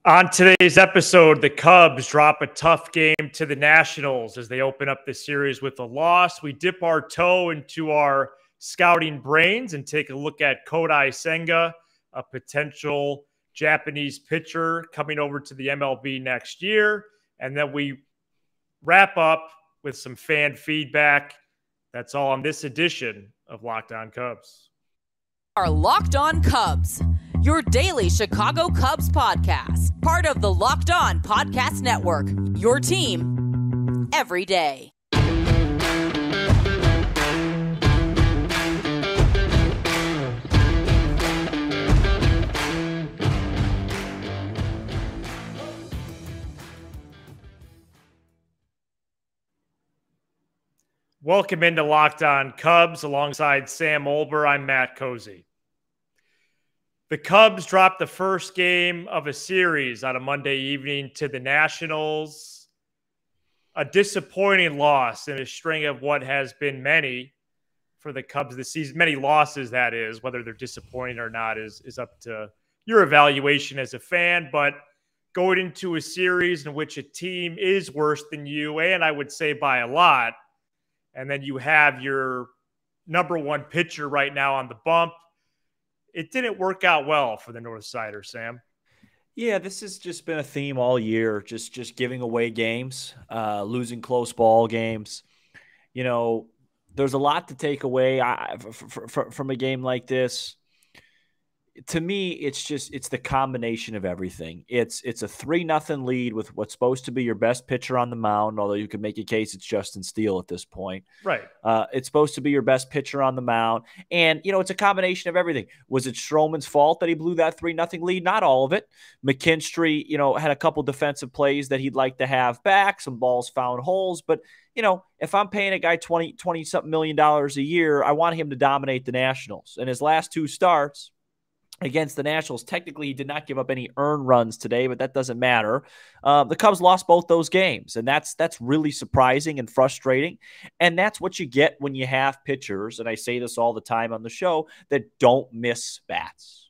On today's episode, the Cubs drop a tough game to the Nationals as they open up the series with a loss. We dip our toe into our scouting brains and take a look at Kodai Senga, a potential Japanese pitcher coming over to the MLB next year. And then we wrap up with some fan feedback. That's all on this edition of Locked On Cubs. Our Locked On Cubs, your daily Chicago Cubs podcast, part of the Locked On Podcast Network, your team every day. Welcome into Locked On Cubs alongside Sam Olber. I'm Matt Cozy. The Cubs dropped the first game of a series on a Monday evening to the Nationals. A disappointing loss in a string of what has been many for the Cubs this season. Many losses, that is. Whether they're disappointing or not is up to your evaluation as a fan. But going into a series in which a team is worse than you, and I would say by a lot, and then you have your number one pitcher right now on the bump, it didn't work out well for the North Sider, Sam. Yeah, this has just been a theme all year, just giving away games, losing close ball games. You know, there's a lot to take away from a game like this. To me, it's the combination of everything. It's a 3-0 lead with what's supposed to be your best pitcher on the mound, although you can make a case it's Justin Steele at this point. Right. It's supposed to be your best pitcher on the mound. And, you know, it's a combination of everything. Was it Stroman's fault that he blew that 3-0 lead? Not all of it. McKinstry, you know, had a couple defensive plays that he'd like to have back. Some balls found holes. But, you know, if I'm paying a guy $20-something million a year, I want him to dominate the Nationals. And his last two starts against the Nationals, technically he did not give up any earned runs today, but that doesn't matter. The Cubs lost both those games, and that's really surprising and frustrating. And that's what you get when you have pitchers, and I say this all the time on the show, that don't miss bats.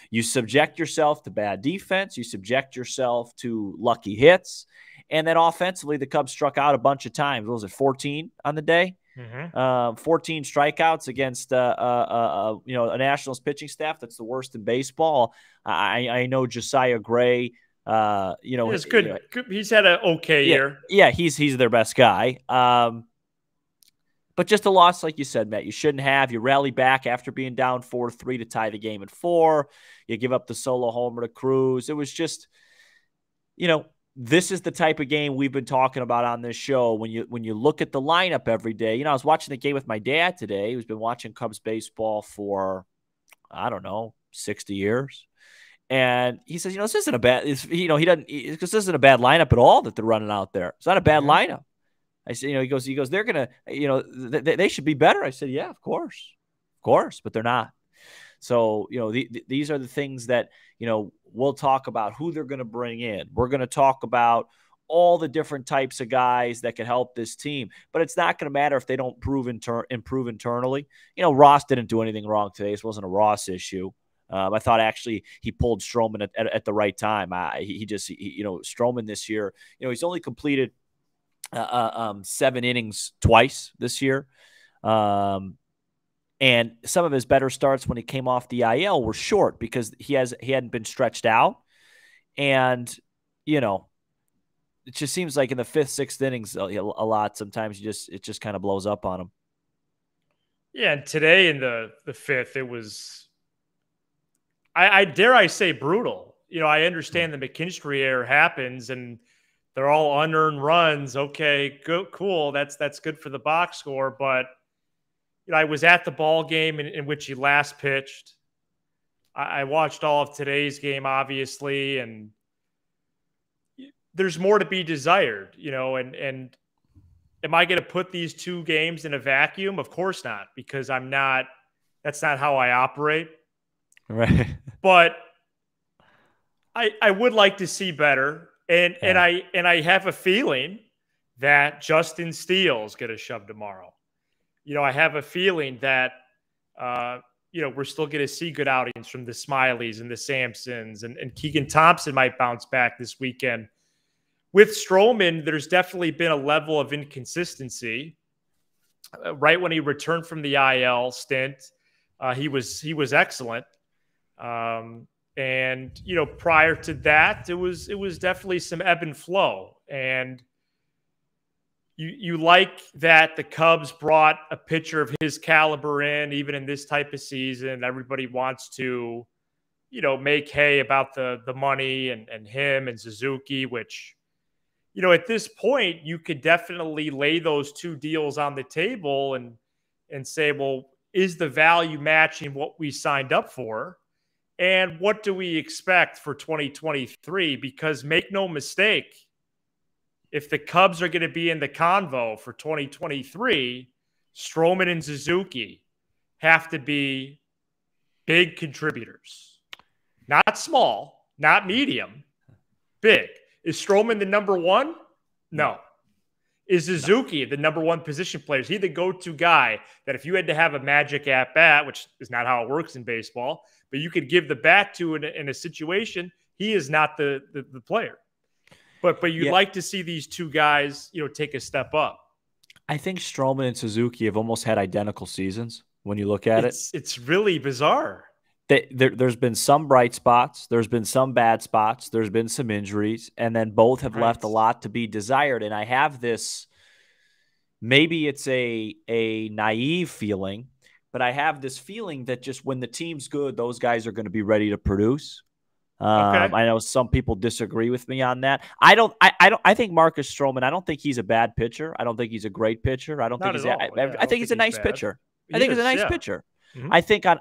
You subject yourself to bad defense. You subject yourself to lucky hits. And then offensively, the Cubs struck out a bunch of times. What was it, 14 on the day? 14 strikeouts against a Nationals pitching staff that's the worst in baseball. I know Josiah Gray. It's good. He's had an okay year. Yeah, he's their best guy. But just a loss, like you said, Matt. You shouldn't have. You rally back after being down 4-3 to tie the game at 4. You give up the solo homer to Cruz. It was just, you know. This is the type of game we've been talking about on this show. When you look at the lineup every day, you know, I was watching the game with my dad today, who's been watching Cubs baseball for, 60 years. And he says, this isn't a bad, this isn't a bad lineup at all that they're running out there. It's not a bad lineup. I said, he goes, they're going to, they should be better. I said, yeah, of course, but they're not. So, these are the things that, we'll talk about who they're going to bring in. We're going to talk about all the different types of guys that can help this team. But it's not going to matter if they don't improve internally. Ross didn't do anything wrong today. This wasn't a Ross issue. I thought actually he pulled Stroman at the right time. Stroman this year, he's only completed 7 innings twice this year. And some of his better starts when he came off the IL were short because he hadn't been stretched out. And, it just seems like in the 5th, 6th innings a lot, sometimes it just kind of blows up on him. Yeah, and today in the 5th, it was, I dare say, brutal. I understand the McKinstry error happens and they're all unearned runs. Okay, good, cool. That's good for the box score, but I was at the ball game in which he last pitched. I watched all of today's game, obviously, and there's more to be desired, and am I going to put these 2 games in a vacuum? Of course not, because that's not how I operate. Right. But I would like to see better. And I have a feeling that Justin Steele is going to shove tomorrow. I have a feeling that we're still going to see good outings from the Smileys and the Sampsons, and Keegan Thompson might bounce back this weekend. With Stroman, there's definitely been a level of inconsistency. Right when he returned from the IL stint, he was excellent. And prior to that, it was definitely some ebb and flow. And you like that the Cubs brought a pitcher of his caliber in, even in this type of season. Everybody wants to, make hay about the money and him and Suzuki, which, at this point, you could definitely lay those two deals on the table and say, well, is the value matching what we signed up for? And what do we expect for 2023? Because make no mistake, if the Cubs are going to be in the convo for 2023, Stroman and Suzuki have to be big contributors. Not small, not medium, big. Is Stroman the number one? No. Is Suzuki the number one position player? Is he the go-to guy that if you had to have a magic at-bat, which is not how it works in baseball, but you could give the bat to in a situation, he is not the player. But you'd like to see these two guys, take a step up. I think Stroman and Suzuki have almost had identical seasons when you look at it. It's really bizarre. There's been some bright spots. There's been some bad spots. There's been some injuries. And then both have left a lot to be desired. And I have this, maybe it's a naive feeling, but I have this feeling that just when the team's good, those guys are going to be ready to produce. I know some people disagree with me on that. I think Marcus Stroman, I don't think he's a bad pitcher. I don't think he's a great pitcher. I think he's a nice pitcher. I think he's a nice pitcher. Mm-hmm. I think on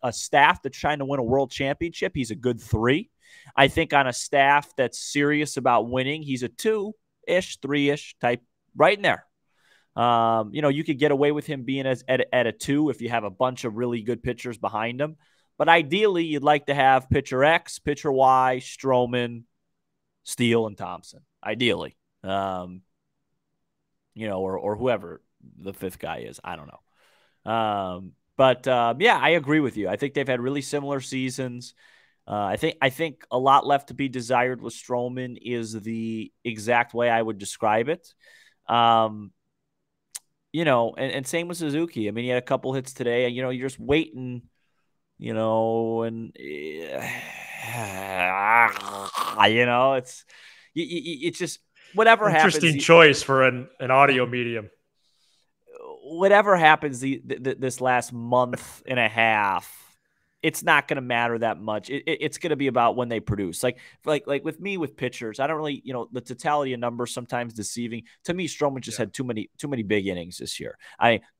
a staff that's trying to win a world championship, he's a good 3. I think on a staff that's serious about winning, he's a 2-ish, 3-ish type, right in there. You could get away with him being at a 2 if you have a bunch of really good pitchers behind him. But ideally, you'd like to have pitcher X, pitcher Y, Stroman, Steele, and Thompson. Ideally, or whoever the 5th guy is. I don't know. But I agree with you. I think they've had really similar seasons. I think a lot left to be desired with Stroman is the exact way I would describe it. And same with Suzuki. I mean, he had a couple hits today, and, you're just waiting, and, it's just whatever happens. Interesting choice for an audio medium. Whatever happens this last month and a half, it's not going to matter that much. It's going to be about when they produce. Like with me with pitchers, I don't really, the totality of numbers sometimes deceiving. To me, Stroman just had too many big innings this year.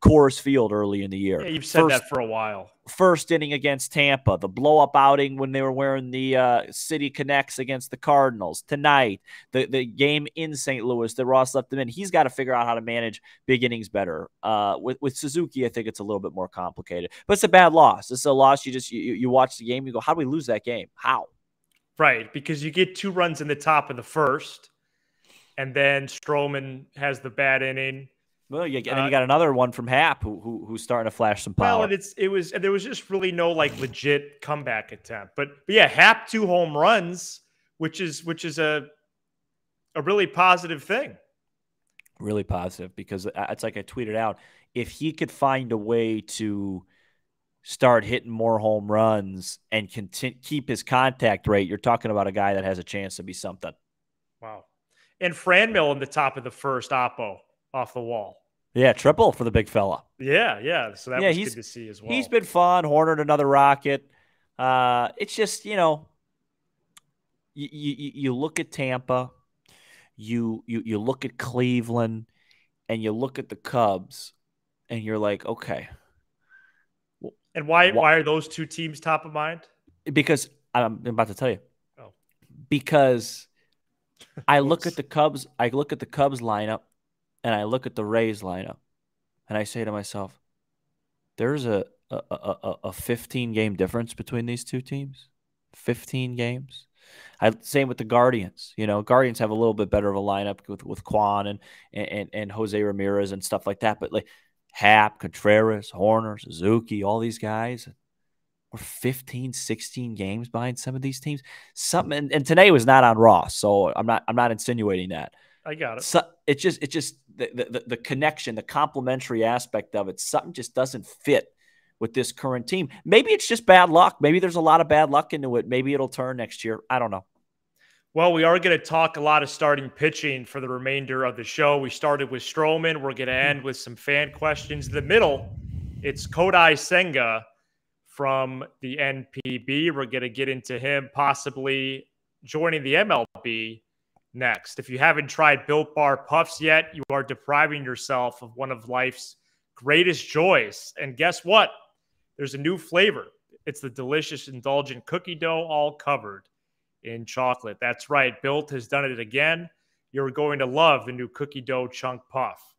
Coors Field early in the year. Yeah, you've said that for a while. First inning against Tampa, the blow-up outing when they were wearing the City Connects against the Cardinals. Tonight, the game in St. Louis that Ross left them in. He's got to figure out how to manage big innings better. With Suzuki, I think it's a little bit more complicated. But it's a bad loss. It's a loss you watch the game, you go, how do we lose that game? How? Right, because you get 2 runs in the top of the first, and then Stroman has the bad inning. Well, and then you got another one from Happ who's starting to flash some power. Well, and there was just really no legit comeback attempt. But yeah, Happ 2 home runs, which is a really positive thing. Really positive, because it's like I tweeted out, if he could find a way to start hitting more home runs and keep his contact rate, you're talking about a guy that has a chance to be something. Wow. And Franmil in the top of the first, Oppo off the wall. Yeah, triple for the big fella. Yeah. So that was good to see as well. He's been fun. Horner, another rocket. It's just, you look at Tampa, you look at Cleveland, and you look at the Cubs, and you're like, okay. And why are those 2 teams top of mind? Because I'm about to tell you. Oh. Because I look at the Cubs lineup, and I look at the Rays lineup, and I say to myself, there's a 15-game difference between these 2 teams. 15 games. Same with the Guardians. Guardians have a little bit better of a lineup with Kwan and Jose Ramirez and stuff like that. But Happ, Contreras, Horner, Suzuki, all these guys. We're 15, 16 games behind some of these teams. Something, and today was not on Ross, so I'm not insinuating that. I got it. So it's just the connection, the complementary aspect of it. Something just doesn't fit with this current team. Maybe it's just bad luck. Maybe there's a lot of bad luck into it. Maybe it'll turn next year. I don't know. Well, we are going to talk a lot of starting pitching for the remainder of the show. We started with Stroman. We're going to end with some fan questions. In the middle, it's Kodai Senga from the NPB. We're going to get into him possibly joining the MLB next. If you haven't tried Built Bar Puffs yet, you are depriving yourself of one of life's greatest joys. And guess what? There's a new flavor. It's the delicious, indulgent cookie dough, all covered in chocolate. That's right. Built has done it again. You're going to love the new cookie dough chunk puff.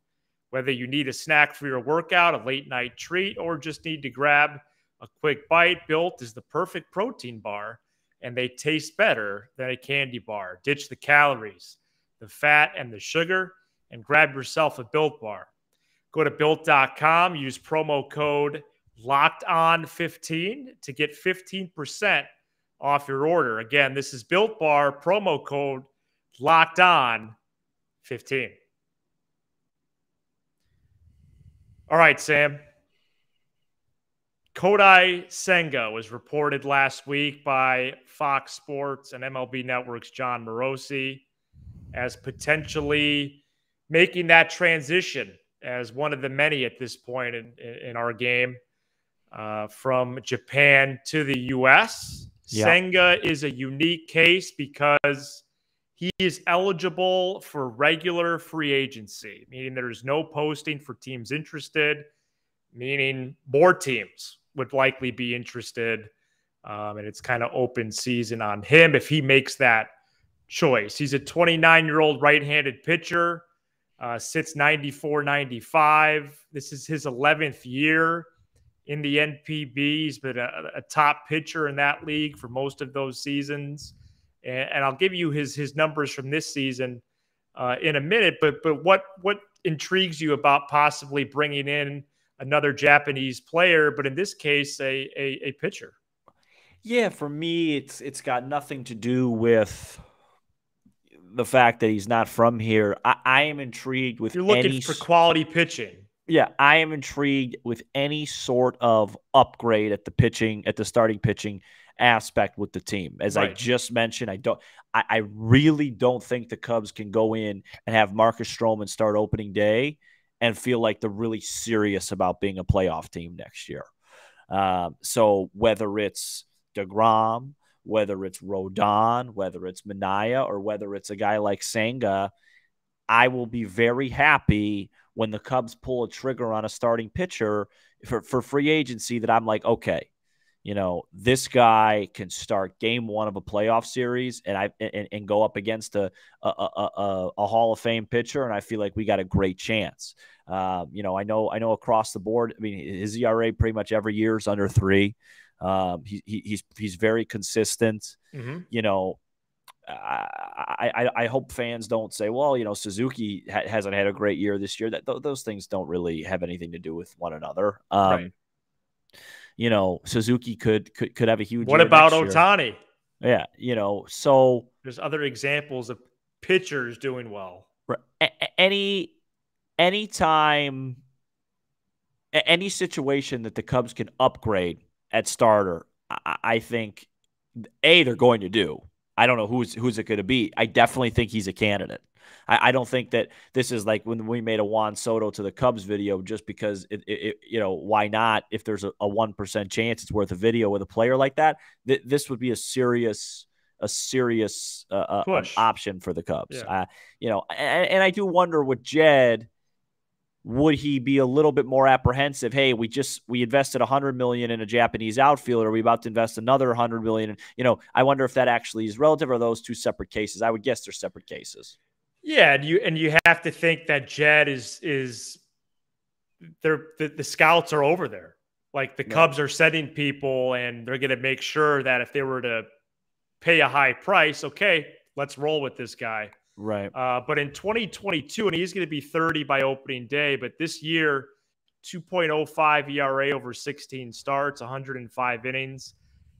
Whether you need a snack for your workout, a late night treat, or just need to grab a quick bite, Built is the perfect protein bar, and they taste better than a candy bar. Ditch the calories, the fat, and the sugar, and grab yourself a Built bar. Go to Built.com, use promo code LOCKEDON15 to get 15% off your order. Again, this is Built Bar, promo code LOCKEDON15. All right, Sam. Kodai Senga was reported last week by Fox Sports and MLB Network's John Morosi as potentially making that transition as one of the many at this point in our game from Japan to the U.S. Yeah. Senga is a unique case because he is eligible for regular free agency, meaning there's no posting for teams interested, meaning more teams would likely be interested. And it's kind of open season on him if he makes that choice. He's a 29-year-old right-handed pitcher, sits 94, 95. This is his 11th year in the NPB. He's been a top pitcher in that league for most of those seasons. And I'll give you his numbers from this season in a minute. But what intrigues you about possibly bringing in another Japanese player, but in this case, a pitcher? Yeah, for me, it's got nothing to do with the fact that he's not from here. I am intrigued with You're looking for quality pitching. Yeah, I am intrigued with any sort of upgrade at the starting pitching aspect with the team. As right. I just mentioned, I really don't think the Cubs can go in and have Marcus Stroman start opening day and feel like they're really serious about being a playoff team next year. So whether it's DeGrom, whether it's Rodon, whether it's Minaya, or whether it's a guy like Senga, I will be very happy when the Cubs pull a trigger on a starting pitcher for free agency that I'm like, okay, this guy can start game one of a playoff series and go up against a Hall of Fame pitcher, and I feel like we got a great chance. I know across the board, I mean, his ERA pretty much every year is under 3. He's very consistent. Mm-hmm. I hope fans don't say, well, Suzuki hasn't had a great year this year. Those things don't really have anything to do with one another. Right. Suzuki could have a huge. What year about next Ohtani? Year. Yeah, so there's other examples of pitchers doing well. Anytime, any situation that the Cubs can upgrade at starter, I think they're going to do. I don't know who's it going to be. I definitely think he's a candidate. I don't think that this is like when we made a Juan Soto to the Cubs video just because why not? If there's a 1% chance it's worth a video with a player like that, this would be a serious option for the Cubs. Yeah. And I do wonder with Jed, would he be a little bit more apprehensive? Hey, we invested $100 million in a Japanese outfielder. Are we about to invest another $100 million? I wonder if that actually is relative, or are those two separate cases? I would guess they're separate cases. Yeah, and you have to think that Jed is the scouts are over there. Like the Cubs are sending people, and they're going to make sure that if they were to pay a high price, okay, let's roll with this guy. Right. But in 2022, and he's going to be 30 by opening day, but this year, 2.05 ERA over 16 starts, 105 innings,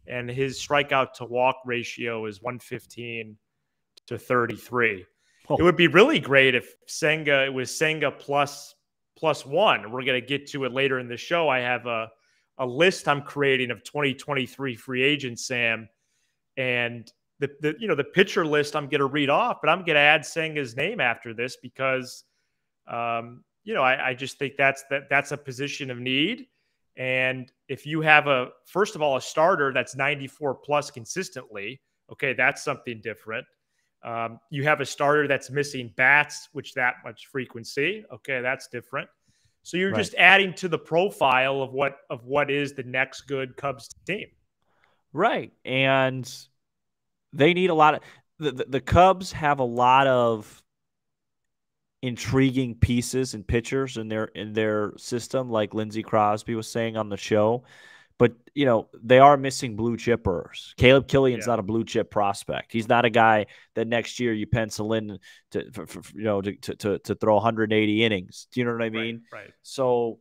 and his strikeout to walk ratio is 115 to 33. Oh. It would be really great if it was Senga plus one. We're going to get to it later in the show. I have a list I'm creating of 2023 free agents, Sam, and the pitcher list I'm going to read off, but I'm going to add Senga's name after this because I just think that's a position of need. And if you have first of all, a starter that's 94 plus consistently, okay, that's something different. You have a starter that's missing bats, which that much frequency. Okay, that's different. So you're just adding to the profile of what is the next good Cubs team. Right. And they need a lot of the Cubs have a lot of intriguing pieces and pitchers in their system, like Lindsey Crosby was saying on the show. But, they are missing blue chippers. Caleb Killian's not a blue chip prospect. He's not a guy that next year you pencil in to throw 180 innings. Do you know what I mean? Right. So,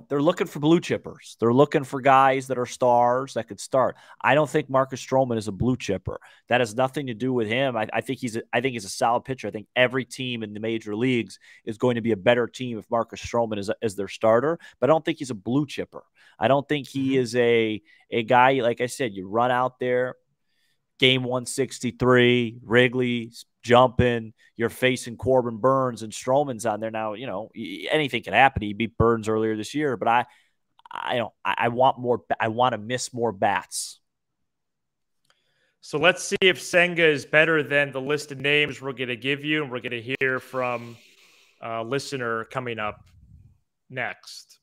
they're looking for blue chippers. They're looking for guys that are stars that could start. I don't think Marcus Stroman is a blue chipper. That has nothing to do with him. I think he's a solid pitcher. I think every team in the major leagues is going to be a better team if Marcus Stroman is their starter. But I don't think he's a blue chipper. I don't think he is a guy, like I said, you run out there, game 163, Wrigley's jumping, you're facing Corbin Burns and Stroman's on there now. Anything can happen. He beat Burns earlier this year, but I want more. I want to miss more bats. So let's see if Senga is better than the list of names we're going to give you, and we're going to hear from a listener coming up next.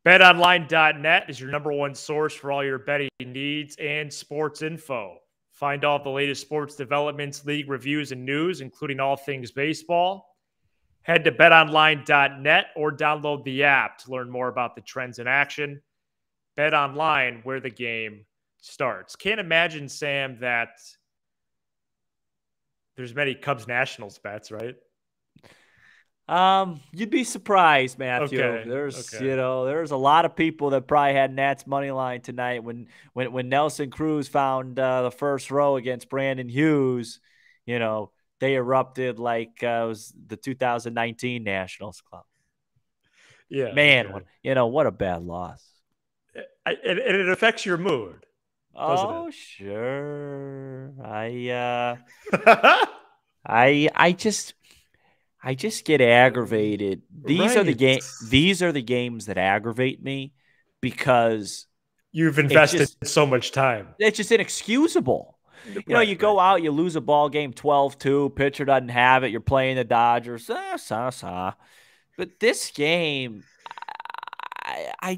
BetOnline.net is your number one source for all your betting needs and sports info. Find all the latest sports developments, league reviews, and news, including all things baseball. Head to betonline.net or download the app to learn more about the trends in action. BetOnline, where the game starts. Can't imagine, Sam, that there's many Cubs Nationals bets, right? You'd be surprised, Matthew. Okay. There's a lot of people that probably had Nats money line tonight when Nelson Cruz found the first row against Brandon Hughes. They erupted like it was the 2019 Nationals Club. Yeah, man, what a bad loss. It affects your mood. Oh, sure. I just get aggravated. These are the games that aggravate me because you've invested so much time. It's just inexcusable. You go out, you lose a ball game 12-2, pitcher doesn't have it, you're playing the Dodgers. But this game, I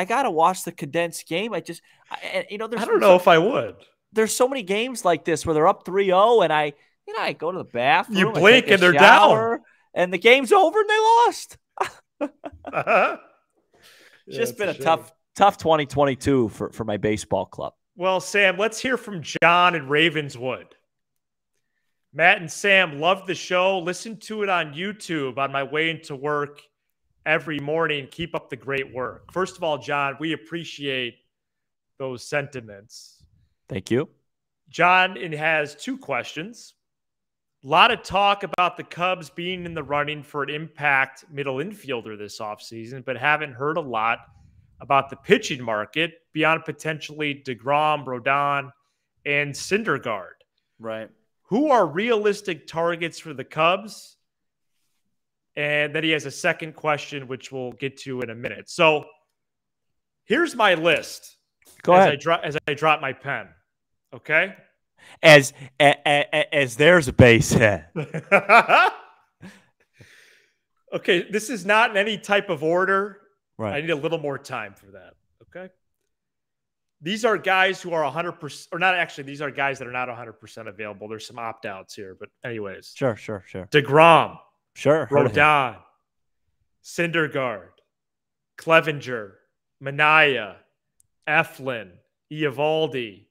gotta watch the condensed game. I don't know if I would. There's so many games like this where they're up 3-0 and I go to the bathroom. You blink and they're down, and the game's over and they lost. Just been a tough 2022 for my baseball club. Well, Sam, let's hear from John in Ravenswood. Matt and Sam, love the show. Listen to it on YouTube on my way into work every morning. Keep up the great work. First of all, John, we appreciate those sentiments. Thank you. John has two questions. A lot of talk about the Cubs being in the running for an impact middle infielder this offseason, but haven't heard a lot about the pitching market beyond potentially DeGrom, Rodon, and Syndergaard. Right. Who are realistic targets for the Cubs? And then he has a second question, which we'll get to in a minute. So here's my list. Go ahead. As I drop my pen. Okay? As there's a base hit. Okay, this is not in any type of order. Right. I need a little more time for that. Okay? These are guys who are 100%, or not actually, these are guys that are not 100% available. There's some opt-outs here, but anyways. Sure. DeGrom. Sure. Rodon. Syndergaard. Clevenger. Minaya. Eflin. Eovaldi.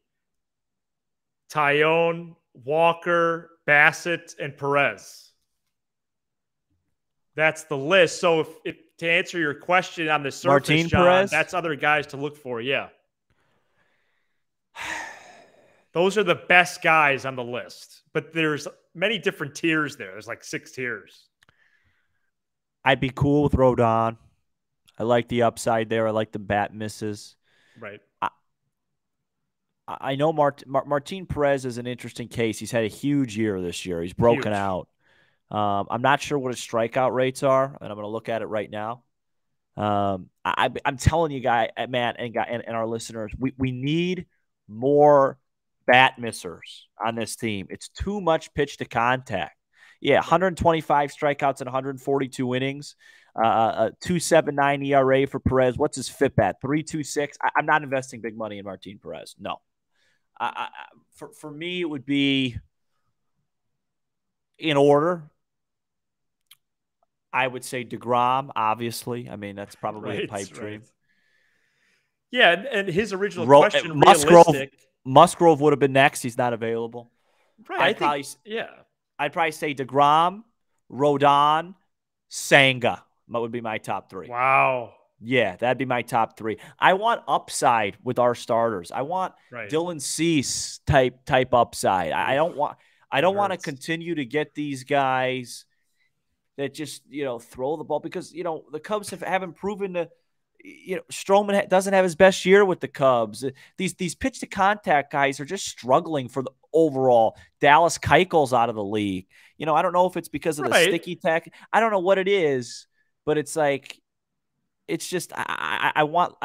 Tyone, Walker, Bassett, and Perez. That's the list. So if to answer your question on the surface, Martin John, Perez? that's other guys to look for. Yeah. Those are the best guys on the list. But there's many different tiers there. There's like 6 tiers. I'd be cool with Rodon. I like the upside there. I like the bat misses. Right. I know Martin Perez is an interesting case. He's had a huge year this year. He's broken out. I'm not sure what his strikeout rates are, and I'm going to look at it right now. I'm telling you, Matt, and our listeners, we need more bat missers on this team. It's too much pitch to contact. Yeah, 125 strikeouts in 142 innings, 2.79 ERA for Perez. What's his FIP at? 3.26. I'm not investing big money in Martin Perez. No. For me, it would be in order. I would say DeGrom, obviously. I mean, that's probably a pipe dream. Yeah, and his original question, realistic. Musgrove would have been next. He's not available. Right, I'd probably say DeGrom, Rodon, Senga. That would be my top 3. Wow. Yeah, that'd be my top 3. I want upside with our starters. I want Dylan Cease type upside. I don't want to continue to get these guys that just, throw the ball because, the Cubs haven't proven to, Stroman doesn't have his best year with the Cubs. These pitch to contact guys are just struggling for the overall. Dallas Keuchel's out of the league. I don't know if it's because of the sticky tech. I don't know what it is, but it's like, it's just, I want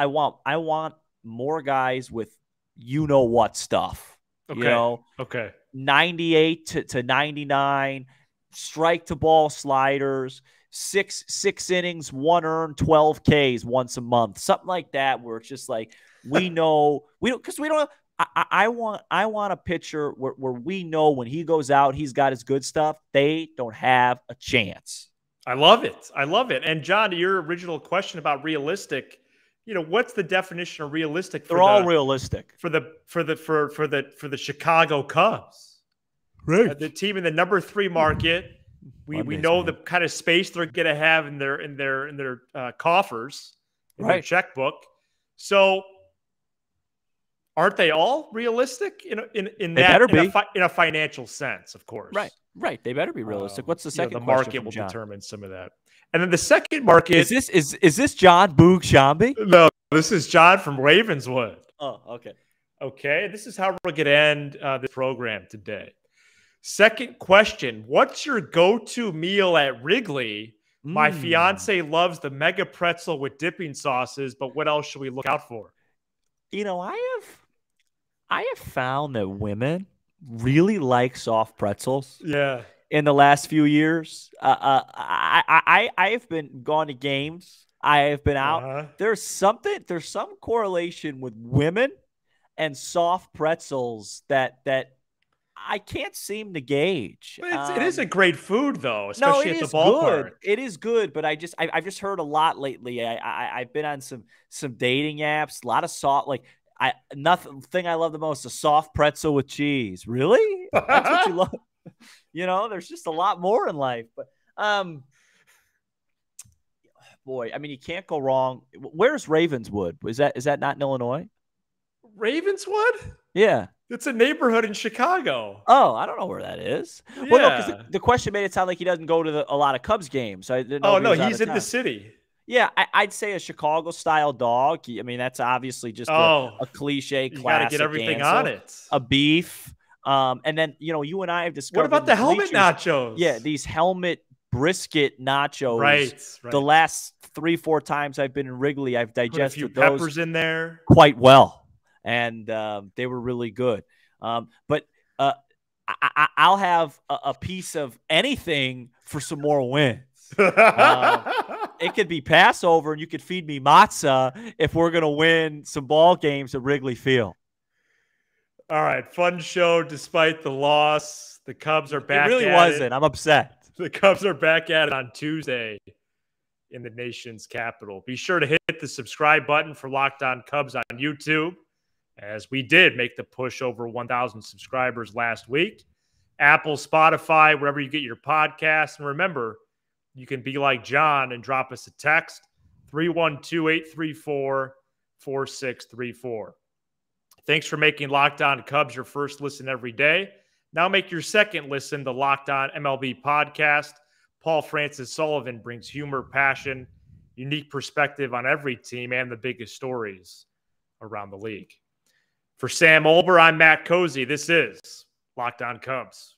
more guys with, what stuff, Okay. 98 to 99, strike to ball sliders, six innings, 1 earned, 12 Ks once a month, something like that, where it's just like, we don't, because we don't, I want a pitcher where we know when he goes out, he's got his good stuff. They don't have a chance. I love it. And John, to your original question about realistic, what's the definition of realistic? They're all realistic for the Chicago Cubs, right? The team in the number 3 market. We know the kind of space they're going to have in their coffers, in their checkbook. So, aren't they all realistic in a financial sense? Of course, right. They better be realistic. What's the second? The market will determine some of that. And then the second market is this John Boog Shambi? No, this is John from Ravenswood. Oh, okay. Okay, this is how we're going to end this program today. Second question, what's your go-to meal at Wrigley? My fiance loves the mega pretzel with dipping sauces, but what else should we look out for? I have found that women really like soft pretzels. Yeah. In the last few years, I have been gone to games. I have been out. There's some correlation with women and soft pretzels that I can't seem to gauge. But it is a great food, though, especially at the ballpark. Good. It is good, but I've just heard a lot lately. I've been on some dating apps, a lot of soft, thing I love the most, a soft pretzel with cheese. Really? That's what you love? There's just a lot more in life. But boy, I mean, you can't go wrong. Where's Ravenswood? Is that not in Illinois? Ravenswood? Yeah. It's a neighborhood in Chicago. Oh, I don't know where that is. Yeah. Well, no, because the question made it sound like he doesn't go to a lot of Cubs games. So I didn't know he's in the city. Yeah, I'd say a Chicago-style dog. I mean, that's obviously just a cliche classic. You got to get everything on it. A beef. And then, you and I have discovered. What about the helmet nachos? Yeah, these helmet brisket nachos. Right. The last 3-4 times I've been in Wrigley, I've digested those peppers in there quite well. And they were really good. But I'll have a piece of anything for some more wins. It could be Passover, and you could feed me matzah if we're going to win some ball games at Wrigley Field. All right. Fun show despite the loss. The Cubs are back. It really wasn't. I'm upset. The Cubs are back at it on Tuesday in the nation's capital. Be sure to hit the subscribe button for Locked On Cubs on YouTube, as we did make the push over 1,000 subscribers last week. Apple, Spotify, wherever you get your podcasts. And remember, You can be like John and drop us a text, 312-834-4634. Thanks for making Locked On Cubs your first listen every day. Now make your second listen the Locked On MLB podcast. Paul Francis Sullivan brings humor, passion, unique perspective on every team and the biggest stories around the league. For Sam Olber, I'm Matt Cozy. This is Locked On Cubs.